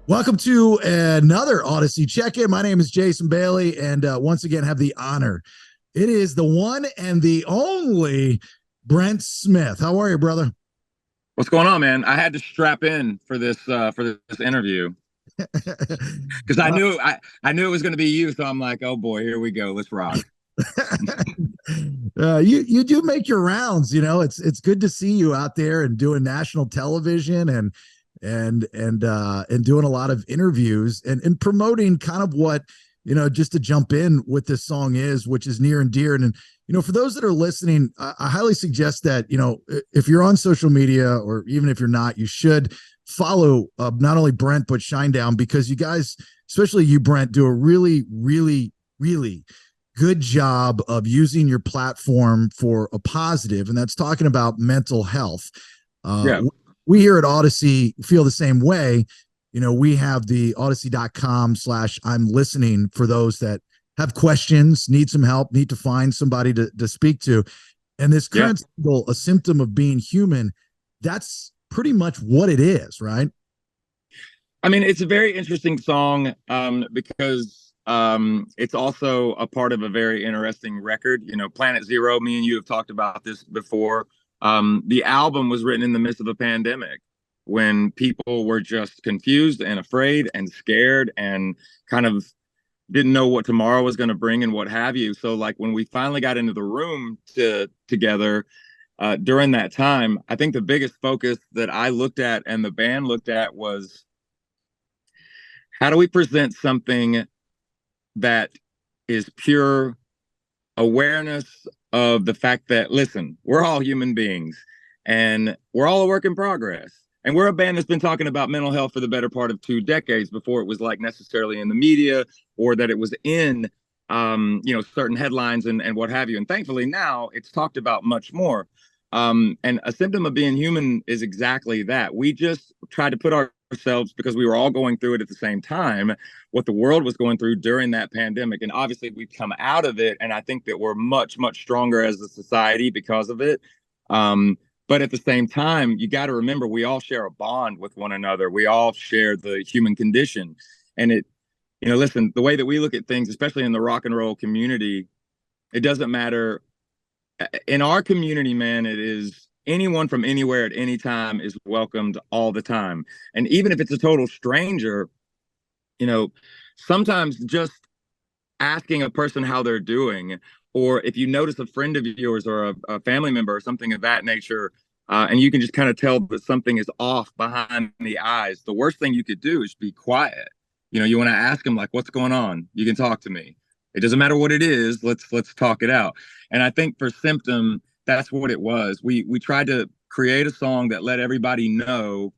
Welcome to another Audacy check-in. My name is Jason Bailey, and once again have the honor. It is the one and the only Brent Smith. How are you, brother? What's going on, man? I had to strap in for this interview because I uh, knew I knew it was going to be you. So I'm like, oh boy, here we go. Let's rock. you do make your rounds. You know, it's good to see you out there and doing national television and doing a lot of interviews and promoting kind of what just to jump in what this song is, which is near and dear. And for those that are listening, I highly suggest that if you're on social media or even if you're not, you should follow not only Brent but Shinedown, because you guys, especially you, Brent, do a really, really, really good job of using your platform for a positive, and that's talking about mental health. Uh, Yeah, we here at Audacy feel the same way. We have the audacy.com/ I'm listening for those that have questions, need some help, need to find somebody to speak to. And this yeah. current single, A Symptom of Being Human, that's pretty much what it is, right? I mean, it's a very interesting song because it's also a part of a very interesting record. You know, Planet Zero. Me and you have talked about this before. The album was written in the midst of a pandemic when people were just confused and afraid and scared and kind of didn't know what tomorrow was going to bring and what have you. So like when we finally got into the room together during that time, I think the biggest focus that I looked at and the band looked at was how do we present something that is pure awareness of the fact that, listen, we're all human beings and we're all a work in progress. And we're a band that's been talking about mental health for the better part of 2 decades before it was like necessarily in the media or that it was in, certain headlines and what have you. And thankfully now it's talked about much more. And a symptom of being human is exactly that. We just tried to put ourselves, because we were all going through it at the same time, what the world was going through during that pandemic. And obviously we've come out of it. And I think that we're much, much stronger as a society because of it. But at the same time, you got to remember we all share a bond with one another. We all share the human condition. And listen, the way that we look at things, especially in the rock and roll community, it doesn't matter. In our community, man, it is anyone from anywhere at any time is welcomed all the time. And even if it's a total stranger, you know, sometimes just asking a person how they're doing, or if you notice a friend of yours or a family member or something of that nature, and you can just kind of tell that something is off behind the eyes, the worst thing you could do is be quiet. You want to ask them like, "What's going on? You can talk to me. It doesn't matter what it is. Let's talk it out." And I think for Symptom, that's what it was. We tried to create a song that let everybody know,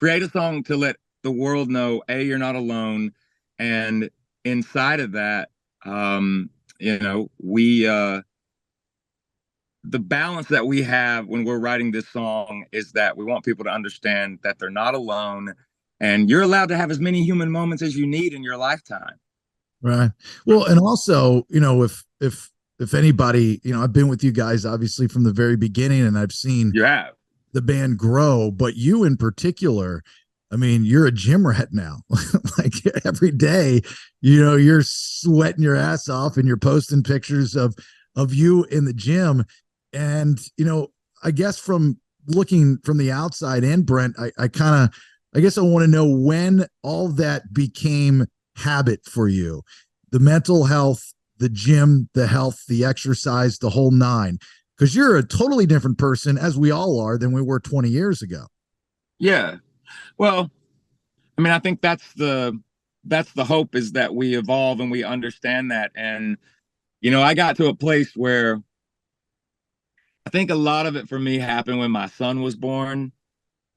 create a song to let the world know, A, you're not alone, and inside of that, we the balance that we have when we're writing this song is that we want people to understand that they're not alone, and you're allowed to have as many human moments as you need in your lifetime. Right. Well, and also, if anybody, I've been with you guys obviously from the very beginning, and I've seen You have. the band grow, but you in particular, I mean, you're a gym rat now. Like every day, you're sweating your ass off and you're posting pictures of you in the gym. And, I guess from looking from the outside in, Brent, I guess I want to know when all that became habit for you. The mental health, the gym, the health, the exercise, the whole nine. Because you're a totally different person, as we all are, than we were 20 years ago. Yeah. Well, I mean, I think that's the hope, is that we evolve and we understand that. And I got to a place where I think a lot of it for me happened when my son was born.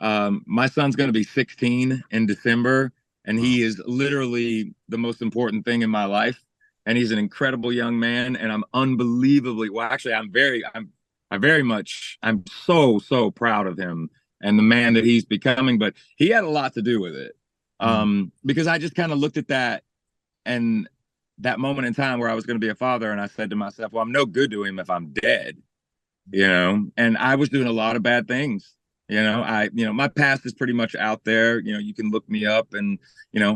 My son's going to be 16 in December, and Wow. he is literally the most important thing in my life. And he's an incredible young man, and I'm unbelievably well. Actually, I'm so so proud of him and the man that he's becoming. But he had a lot to do with it, Mm. because I just kind of looked at that and that moment in time where I was going to be a father, and I said to myself, "Well, I'm no good to him if I'm dead." And I was doing a lot of bad things. My past is pretty much out there. You can look me up, and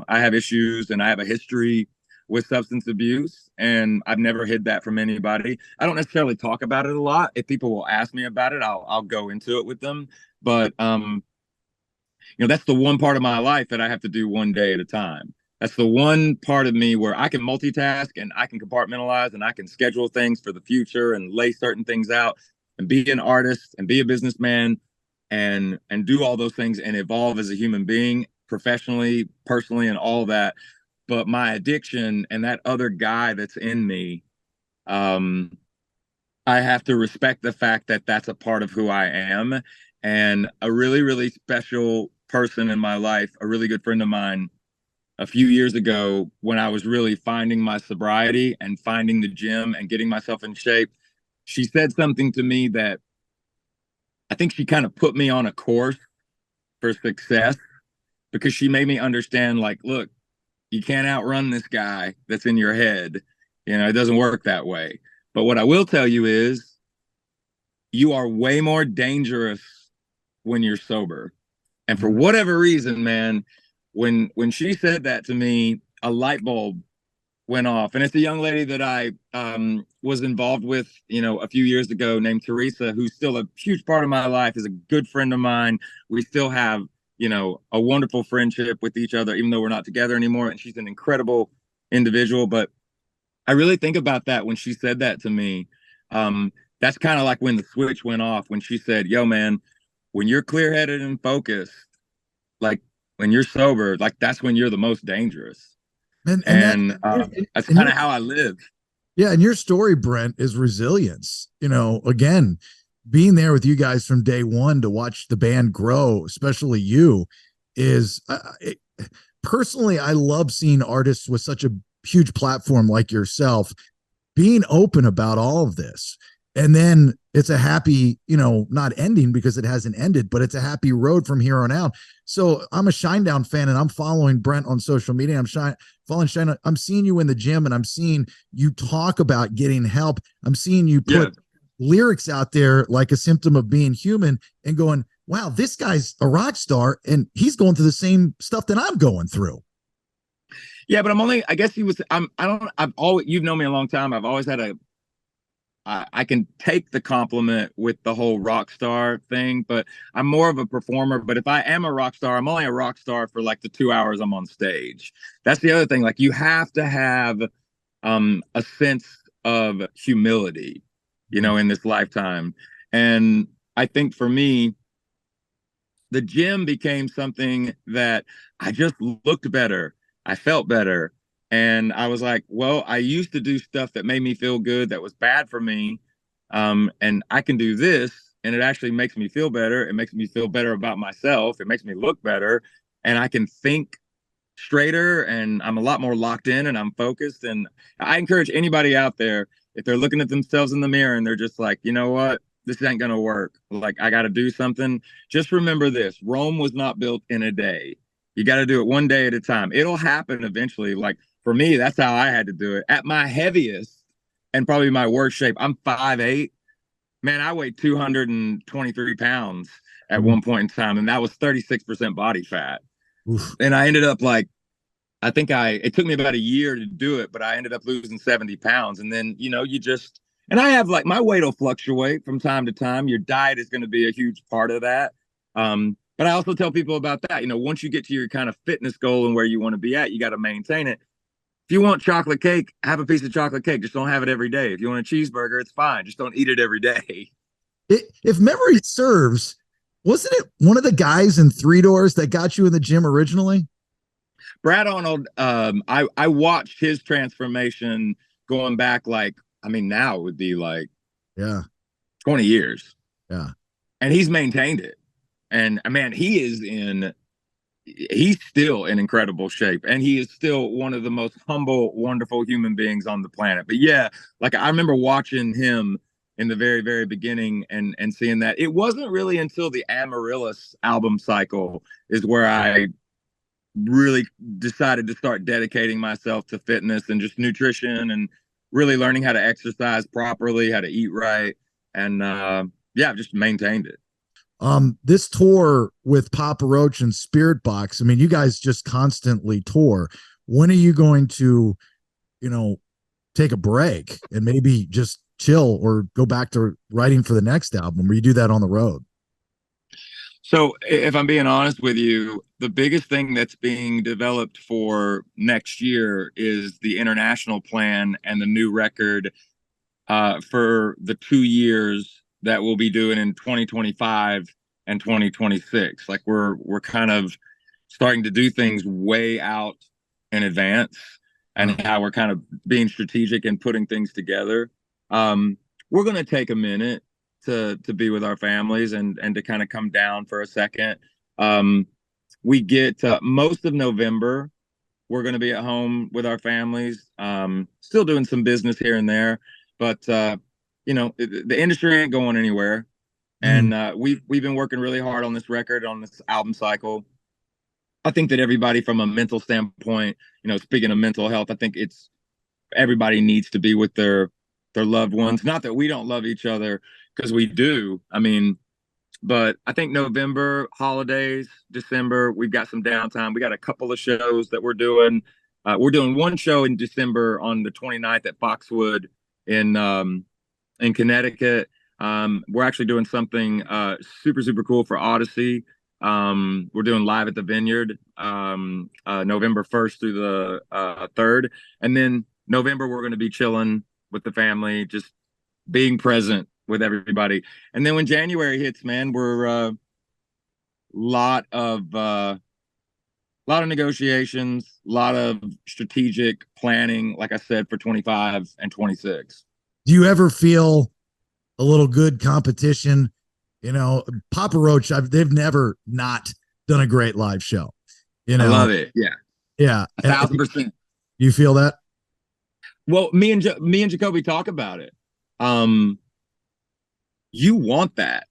I have issues, and I have a history with substance abuse, and I've never hid that from anybody. I don't necessarily talk about it a lot. If people will ask me about it, I'll go into it with them. But that's the one part of my life that I have to do one day at a time. That's the one part of me where I can multitask and I can compartmentalize and I can schedule things for the future and lay certain things out and be an artist and be a businessman and do all those things and evolve as a human being professionally, personally, and all that. But my addiction and that other guy that's in me, um, I have to respect the fact that that's a part of who I am. And a really, really special person in my life, a really good friend of mine, a few years ago, when I was really finding my sobriety and finding the gym and getting myself in shape, she said something to me that I think she kind of put me on a course for success, because she made me understand, like, look, you can't outrun this guy that's in your head. It doesn't work that way. But what I will tell you is you are way more dangerous when you're sober. And for whatever reason, man, when she said that to me, a light bulb went off. And it's a young lady that I was involved with, a few years ago, named Teresa, who's still a huge part of my life, is a good friend of mine. We still have, a wonderful friendship with each other, even though we're not together anymore. And she's an incredible individual. But I really think about that when she said that to me. That's kind of like when the switch went off, when she said, yo, man, when you're clear headed and focused, like when you're sober, like that's when you're the most dangerous. And that And that's and kind your, of how I live. yeah, and your story, Brent, is resilience. Again, being there with you guys from day one to watch the band grow, especially you, is personally, I love seeing artists with such a huge platform like yourself being open about all of this. And then it's a happy, not ending because it hasn't ended, but it's a happy road from here on out. So I'm a Shinedown fan and I'm following Brent on social media. Following Shinedown. I'm seeing you in the gym and I'm seeing you talk about getting help. I'm seeing you put lyrics out there like a symptom of being human and going, wow, this guy's a rock star and he's going through the same stuff that I'm going through. Yeah, but I guess I've always, you've known me a long time. I've always had I can take the compliment with the whole rock star thing, but I'm more of a performer. But if I am a rock star, I'm only a rock star for like the 2 hours I'm on stage. That's the other thing. Like, you have to have a sense of humility, in this lifetime. And I think for me, the gym became something that I just looked better. I felt better. And I was like, well, I used to do stuff that made me feel good, that was bad for me. And I can do this, and it actually makes me feel better. It makes me feel better about myself. It makes me look better. And I can think straighter, and I'm a lot more locked in, and I'm focused. And I encourage anybody out there, if they're looking at themselves in the mirror and they're just like, you know what? This ain't going to work. Like, I got to do something. Just remember this: Rome was not built in a day. You got to do it one day at a time. It'll happen eventually. Like, for me, that's how I had to do it. At my heaviest and probably my worst shape, I'm 5'8". Man, I weighed 223 pounds at one point in time, and that was 36% body fat. Oof. And I ended up like, it took me about a year to do it, but I ended up losing 70 pounds. And then, and I have, like, my weight will fluctuate from time to time. Your diet is going to be a huge part of that. But I also tell people about that. Once you get to your kind of fitness goal and where you want to be at, you got to maintain it. If you want chocolate cake, have a piece of chocolate cake. Just don't have it every day. If you want a cheeseburger, it's fine. Just don't eat it every day. If memory serves, wasn't it one of the guys in Three Doors that got you in the gym originally? Brad Arnold, I watched his transformation going back, like, I mean, now it would be like, yeah, 20 years. Yeah. And he's maintained it. And man, he's still in incredible shape, and he is still one of the most humble, wonderful human beings on the planet. But yeah, like, I remember watching him in the very, very beginning and seeing that. It wasn't really until the Amaryllis album cycle is where I really decided to start dedicating myself to fitness and just nutrition and really learning how to exercise properly, how to eat right. And yeah, I've just maintained it. This tour with Papa Roach and Spirit Box, I mean, you guys just constantly tour. When are you going to, you know, take a break and maybe just chill or go back to writing for the next album, or you do that on the road? So, if I'm being honest with you, the biggest thing that's being developed for next year is the international plan and the new record for the 2 years that we'll be doing in 2025 and 2026. Like we're kind of starting to do things way out in advance, and how we're kind of being strategic and putting things together. We're going to take a minute to be with our families and to kind of come down for a second. We get most of November. We're going to be at home with our families, still doing some business here and there, but the industry ain't going anywhere, and we've been working really hard on this record, on this album cycle. I think that everybody, from a mental standpoint, speaking of mental health, I think it's everybody needs to be with their loved ones. Not that we don't love each other, because we do. I mean, but I think November, holidays, December, we've got some downtime. We got a couple of shows that we're doing. We're doing one show in December on the 29th at Foxwood in Connecticut. We're actually doing something super, super cool for Audacy. We're doing Live at the Vineyard November 1st through the 3rd. And then November, we're going to be chilling with the family, just being present with everybody. And then when January hits, man, we're lot of negotiations, a lot of strategic planning, like I said, for 25 and 26. Do you ever feel a little good competition? Papa Roach, they've never not done a great live show. I love it. Yeah, 1,000%. You feel that? Well, me and Jacoby talk about it. You want that.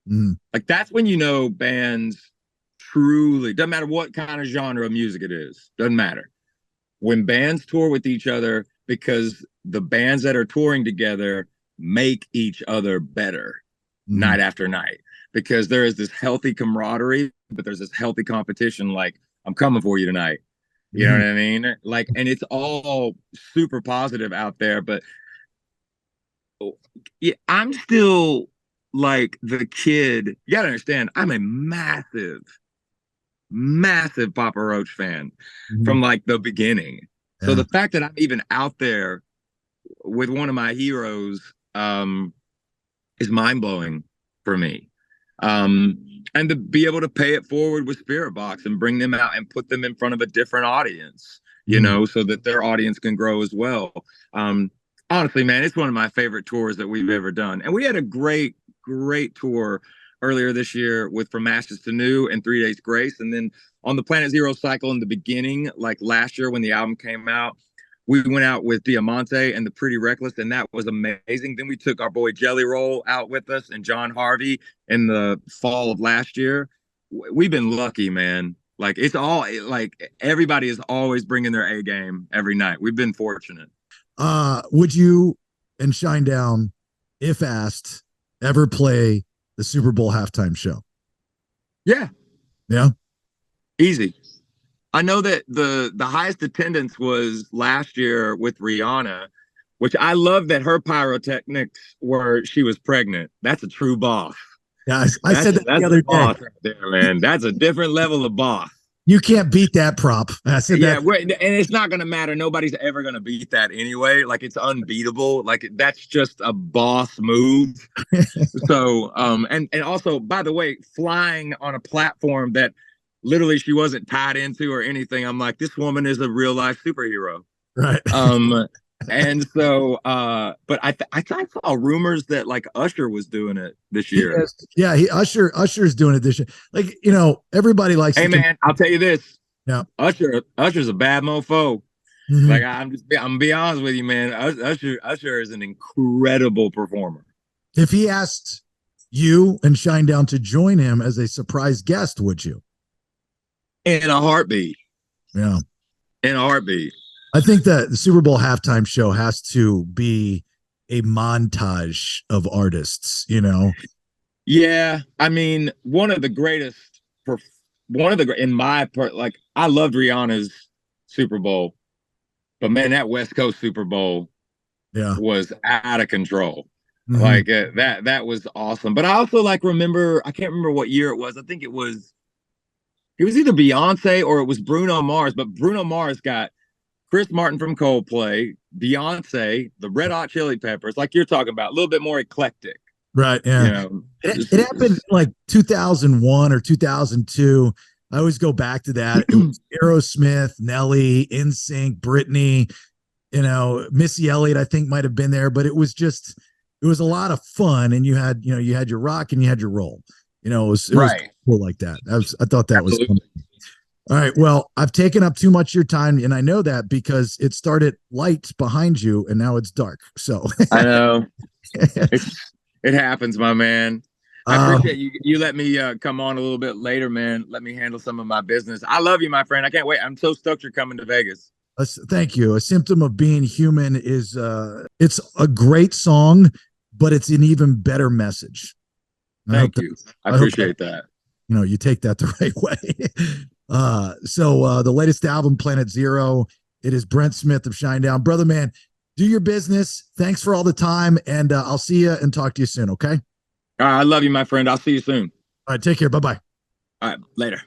Like, that's when bands truly, doesn't matter what kind of genre of music it is, doesn't matter. When bands tour with each other, because the bands that are touring together make each other better night after night, because there is this healthy camaraderie, but there's this healthy competition. Like, I'm coming for you tonight. You know what I mean? Like, and it's all super positive out there, but yeah, I'm still like the kid. You gotta understand, I'm a massive, massive Papa Roach fan from like the beginning. Yeah. So the fact that I'm even out there with one of my heroes is mind-blowing for me. And to be able to pay it forward with Spirit Box and bring them out and put them in front of a different audience, so that their audience can grow as well. Honestly, man, it's one of my favorite tours that we've ever done. And we had a great, great tour earlier this year with From Ashes to New and 3 Days Grace. And then on the Planet Zero cycle in the beginning, like last year when the album came out, we went out with Diamante and the Pretty Reckless, and that was amazing. Then we took our boy Jelly Roll out with us and John Harvey in the fall of last year. We've been lucky, man. Like, it's all like everybody is always bringing their A game every night. We've been fortunate. Would you and Shinedown, if asked, ever play the Super Bowl halftime show? Yeah. Yeah. Easy. I know that the highest attendance was last year with Rihanna, which I love that her pyrotechnics were she was pregnant. That's a true boss. Yeah, I said that the other day. Right there, man. That's a different level of boss. You can't beat that prop. I said that. And it's not going to matter. Nobody's ever going to beat that anyway. Like, it's unbeatable. Like, that's just a boss move. So, and also, by the way, flying on a platform that literally she wasn't tied into or anything. I'm like, this woman is a real life superhero. Right. And so, but I saw rumors that like Usher was doing it this year. Yeah, Usher's doing it this year. Like, everybody likes. Hey, man, I'll tell you this. Yeah, Usher's a bad mofo. Like, I'm gonna be honest with you, man. Usher is an incredible performer. If he asked you and Shinedown to join him as a surprise guest, would you? In a heartbeat. Yeah, in a heartbeat. I think that the Super Bowl halftime show has to be a montage of artists, Yeah, I mean, one of the greatest, one of the in my part, like I loved Rihanna's Super Bowl, but man, that West Coast Super Bowl Yeah. was out of control. Hmm. Like that was awesome. But I also like remember, I can't remember what year it was. I think it was either Beyonce or it was Bruno Mars, but Bruno Mars got Chris Martin from Coldplay, Beyonce, the Red Hot Chili Peppers, like you're talking about, a little bit more eclectic, Right. you Yeah. know. It happened in like 2001 or 2002. I always go back to that. It was Aerosmith, Nelly, NSYNC, Britney, Missy Elliott, I think might have been there, but it was a lot of fun. And you had your rock and you had your roll. It was Right. cool like that. I thought that was fun. Absolutely. All right. Well, I've taken up too much of your time, and I know that because it started light behind you and now it's dark. So, I know. It happens, my man. I um, appreciate you let me come on a little bit later, man. Let me handle some of my business. I love you, my friend. I can't wait. I'm so stoked you're coming to Vegas. thank you. A symptom of being human is it's a great song, but it's an even better message. And Thank you. I I hope that appreciate that. you take that the right way. The latest album, Planet Zero, it is Brent Smith of Shinedown. Brother man, do your business. Thanks for all the time, and I'll see you and talk to you soon. Okay. All right, I love you, my friend. I'll see you soon. All right. Take care. Bye bye. All right, later.